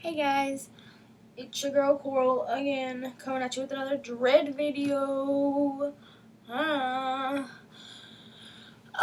Hey guys, it's your girl Coral again, coming at you with another dread video.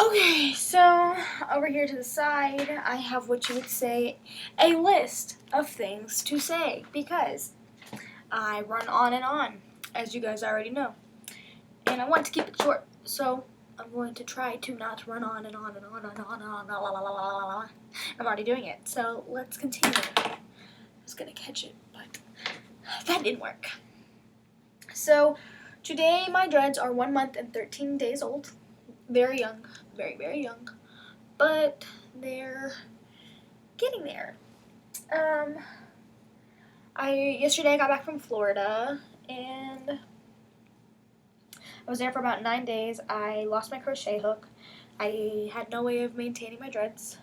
Okay, so over here to the side, I have what you would say a list of things to say because I run on, as you guys already know, and I want to keep it short. So I'm going to try to not run on and on and on and on and on. La, la, la, la, la, la. I'm already doing it, so let's continue. I was gonna catch it, but that didn't work. So today my dreads are 1 month and 13 days old. Very young, very, very young. But they're getting there. Yesterday I got back from Florida and I was there for about 9 days. I lost my crochet hook. I had no way of maintaining my dreads.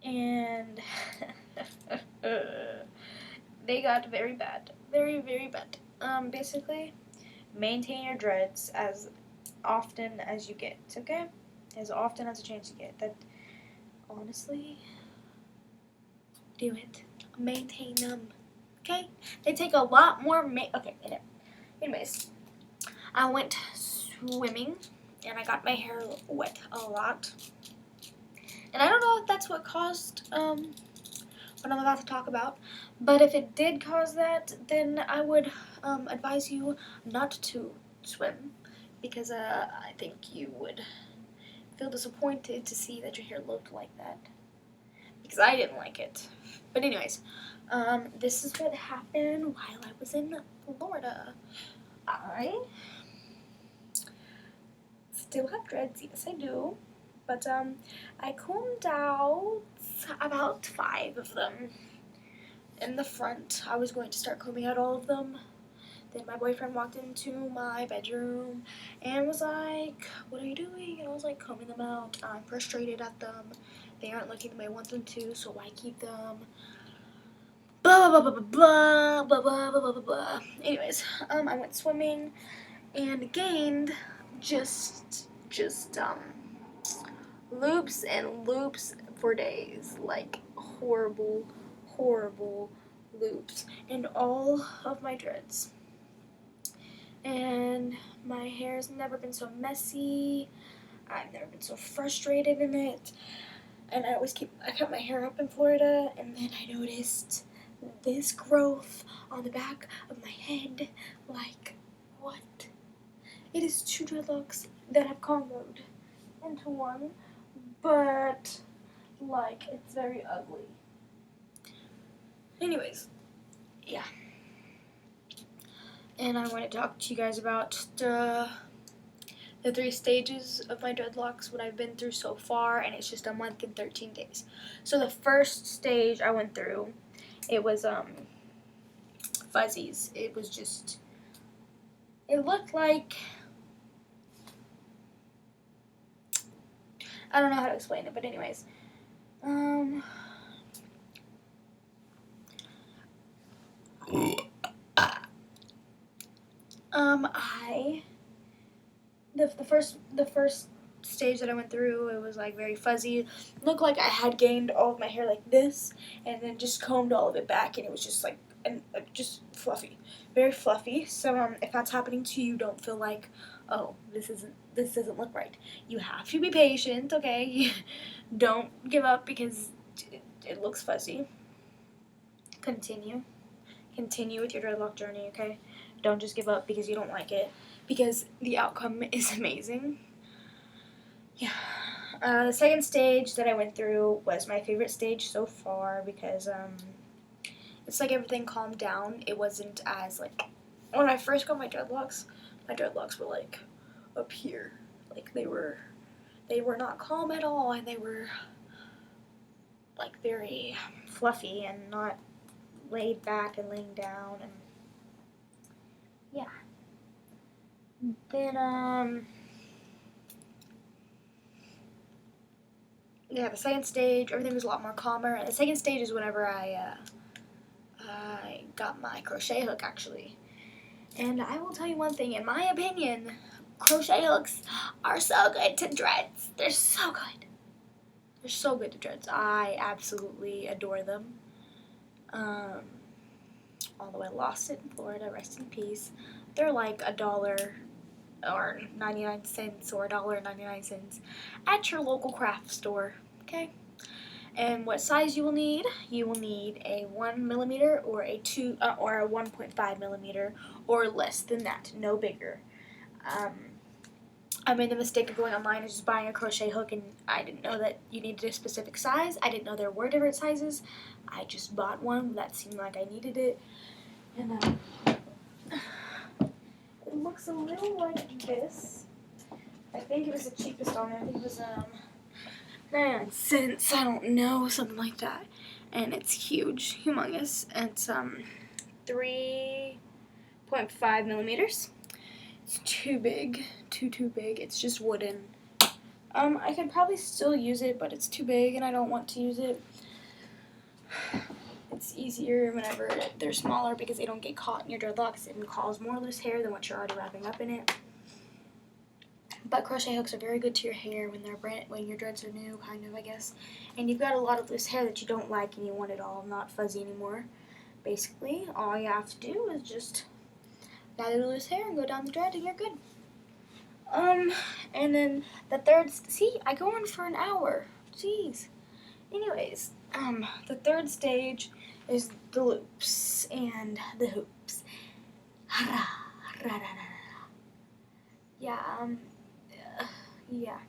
And they got very bad. Very, very bad. Basically, maintain your dreads as often as you get, okay? As often as a chance you get. That, honestly, do it. Maintain them, okay? They take a lot more, okay, anyways. I went swimming, and I got my hair wet a lot. And I don't know if that's what caused, what I'm about to talk about. But if it did cause that, then I would advise you not to swim. Because I think you would feel disappointed to see that your hair looked like that. Because I didn't like it. But anyways, this is what happened while I was in Florida. I still have dreads, yes I do. But I combed out about 5 of them. In the front, I was going to start combing out all of them. Then my boyfriend walked into my bedroom and was like, "What are you doing?" And I was like, "Combing them out. I'm frustrated at them. They aren't looking the way I want them to, so why keep them?" Blah, blah, blah, blah, blah, blah, blah, blah, blah, blah. Anyways, I went swimming and gained just loops and loops for days. Like, horrible, horrible loops in all of my dreads. And my hair's never been so messy. I've never been so frustrated in it. And I cut my hair up in Florida, and then I noticed this growth on the back of my head. Like, what? It is 2 dreadlocks that have comboed into one, but, like, it's very ugly. Anyways, yeah. And I want to talk to you guys about the 3 stages of my dreadlocks, what I've been through so far, and it's just 1 month and 13 days. So the first stage I went through, it was fuzzies. It was just, it looked like, I don't know how to explain it, but anyways, the first stage that I went through, it was like very fuzzy. It looked like I had gained all of my hair like this, and then just combed all of it back, and it was just like, just fluffy, very fluffy. So if that's happening to you, don't feel like, oh, this doesn't look right. You have to be patient, okay? Don't give up because it looks fuzzy. Continue with your dreadlock journey, okay? Don't just give up because you don't like it, because the outcome is amazing. Yeah. The second stage that I went through was my favorite stage so far because it's like everything calmed down. It wasn't as like, when I first got my dreadlocks were like up here. Like they were not calm at all, and they were like very fluffy and not laid back and laying down, and yeah. Then yeah, the second stage, everything was a lot more calmer. And the second stage is whenever I got my crochet hook, actually. And I will tell you one thing, in my opinion, crochet hooks are so good to dreads. They're so good. They're so good to dreads. I absolutely adore them. All the way lost it in Florida, rest in peace. They're like $1 or 99 cents or $1.99 at your local craft store, okay? And what size you will need a 1mm or a 1.5 millimeter or less than that, no bigger. I made the mistake of going online and just buying a crochet hook, and I didn't know that you needed a specific size. I didn't know there were different sizes. I just bought one that seemed like I needed it, and it looks a little like this. I think it was the cheapest on there. I think it was 99 cents. I don't know, something like that. And it's huge, humongous. It's 3.5 millimeters. It's too big, too big. It's just wooden. I could probably still use it, but it's too big and I don't want to use it. It's easier whenever they're smaller because they don't get caught in your dreadlocks and cause more loose hair than what you're already wrapping up in it. But crochet hooks are very good to your hair when your dreads are new, kind of, I guess. And you've got a lot of loose hair that you don't like and you want it all not fuzzy anymore. Basically, all you have to do is just gather the loose hair and go down the dread and you're good. And then the third, see, I go on for an hour. Jeez. Anyways, the third stage is the loops and the hoops. Yeah,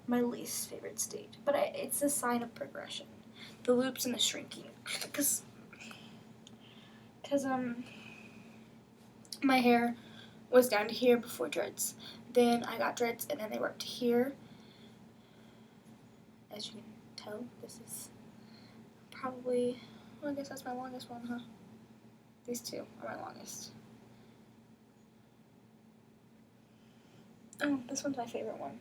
my least favorite stage, but it's a sign of progression. The loops and the shrinking, because my hair was down to here before dreads. Then I got dreads, and then they were up to here. As you can tell, this is probably, well, I guess that's my longest one, huh? These two are my longest. Oh, this one's my favorite one.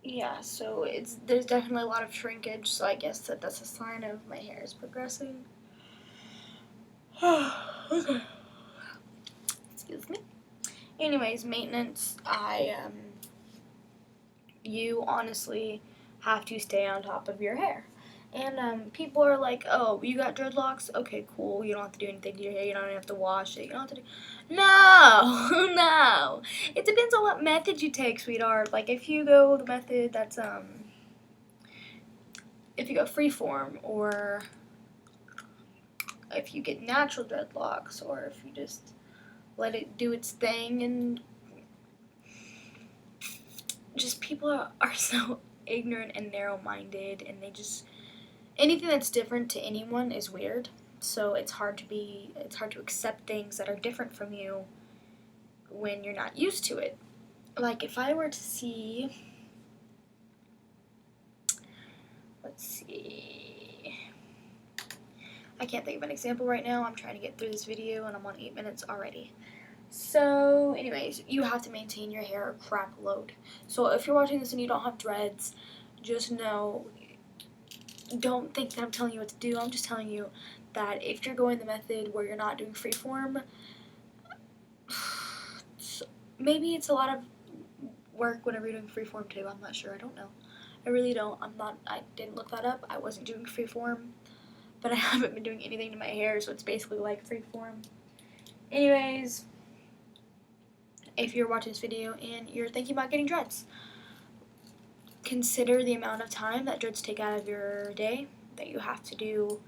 Yeah, so there's definitely a lot of shrinkage, so I guess that's a sign of my hair is progressing. Okay. Excuse me. Anyways, maintenance, you honestly have to stay on top of your hair. And people are like, oh, you got dreadlocks? Okay, cool. You don't have to do anything to your hair. You don't have to wash it. You don't have to do... No! No! It depends on what method you take, sweetheart. Like, if you go the method that's, if you go freeform, or if you get natural dreadlocks, or if you just let it do its thing, and just people are so ignorant and narrow-minded, and they just... Anything that's different to anyone is weird, so it's hard to accept things that are different from you when you're not used to it. Like, if I were to see, let's see, I can't think of an example right now. I'm trying to get through this video and I'm on 8 minutes already. So, anyways, you have to maintain your hair a crap load. So if you're watching this and you don't have dreads, just know, don't think that I'm telling you what to do. I'm just telling you that if you're going the method where you're not doing freeform, maybe it's a lot of work whenever you're doing freeform too. I'm not sure. I don't know. I really don't. I didn't look that up. I wasn't doing freeform, but I haven't been doing anything to my hair, so it's basically like freeform. Anyways, if you're watching this video and you're thinking about getting dreads, consider the amount of time that dreads take out of your day that you have to do.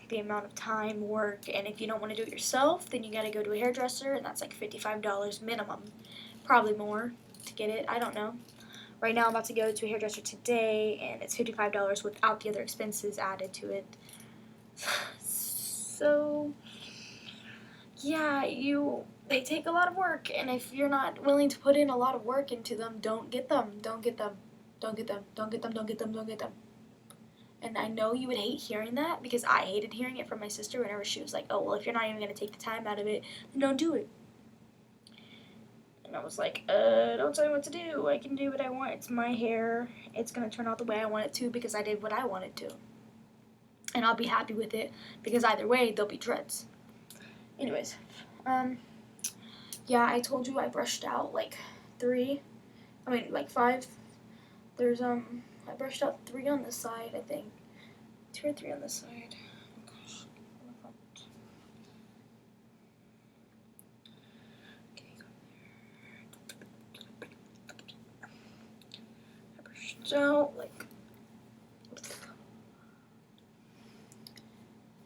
The amount of time, work, and if you don't want to do it yourself, then you gotta go to a hairdresser, and that's like $55 minimum. Probably more to get it. I don't know. Right now I'm about to go to a hairdresser today, and it's $55 without the other expenses added to it. So, yeah, they take a lot of work, and if you're not willing to put in a lot of work into them, don't get them. Don't get them. Don't get them. Don't get them. Don't get them. Don't get them. And I know you would hate hearing that, because I hated hearing it from my sister whenever she was like, oh, well, if you're not even going to take the time out of it, then don't do it. And I was like, don't tell me what to do. I can do what I want. It's my hair. It's going to turn out the way I want it to because I did what I wanted to. And I'll be happy with it because either way, they'll be dreads. Anyways, yeah, I told you I brushed out like 3 I mean, like 5. There's, I brushed out 3 on this side, I think. 2 or 3 on this side. Oh gosh. Okay, go there. I brushed out, like,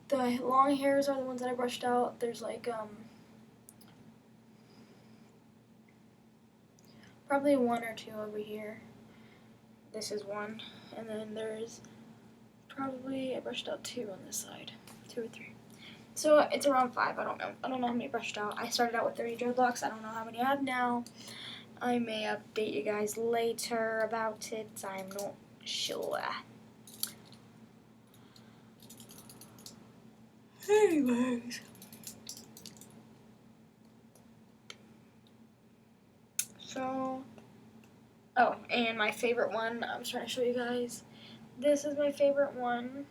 the long hairs are the ones that I brushed out. There's, like, probably 1 or 2 over here. This is 1. And then there's probably, I brushed out 2 on this side. 2 or 3. So it's around 5. I don't know. I don't know how many I brushed out. I started out with 30 dreadlocks. I don't know how many I have now. I may update you guys later about it. I'm not sure. Anyways. So, oh, and my favorite one, I'm trying to show you guys. This is my favorite one.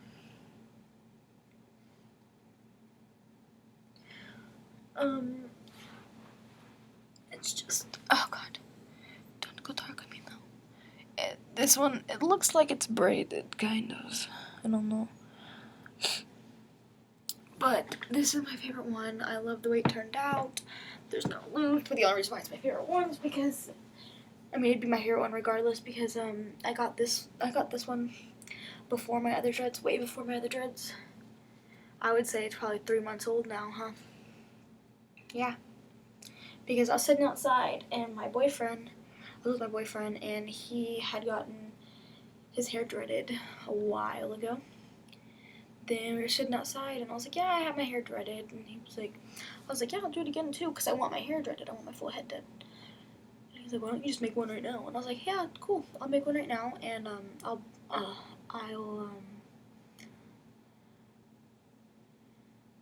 It's just, oh god, don't go dark on me now. This one, it looks like it's braided, kind of. I don't know. But this is my favorite one. I love the way it turned out. There's no loop, but the only reason why it's my favorite one is because, I mean, it'd be my favorite one regardless because I got this one before my other dreads, way before my other dreads. I would say it's probably 3 months old now, huh? Yeah. Because I was sitting outside and my boyfriend, I was with my boyfriend, and he had gotten his hair dreaded a while ago. Then we were sitting outside and I was like, yeah, I have my hair dreaded. And he was like, I was like, yeah, I'll do it again too because I want my hair dreaded. I want my full head done. And he's like, why don't you just make one right now? And I was like, yeah, cool. I'll make one right now and I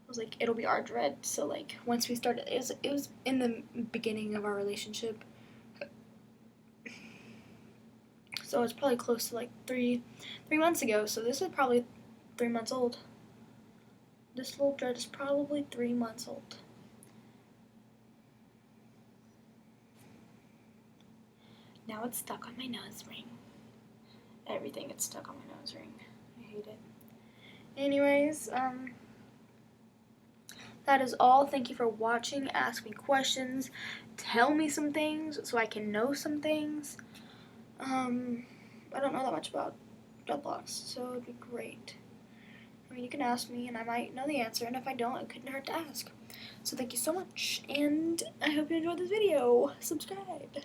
was like, it'll be our dread. So like once we started, it was in the beginning of our relationship. So it's probably close to like 3 months ago. So this is probably 3 months old. This little dread is probably 3 months old. Now it's stuck on my nose ring. Everything is stuck on my nose ring. I hate it. Anyways, that is all. Thank you for watching. Ask me questions. Tell me some things so I can know some things. I don't know that much about dreadlocks, so it'd be great. I mean, you can ask me and I might know the answer, and if I don't, it couldn't hurt to ask. So thank you so much, and I hope you enjoyed this video. Subscribe.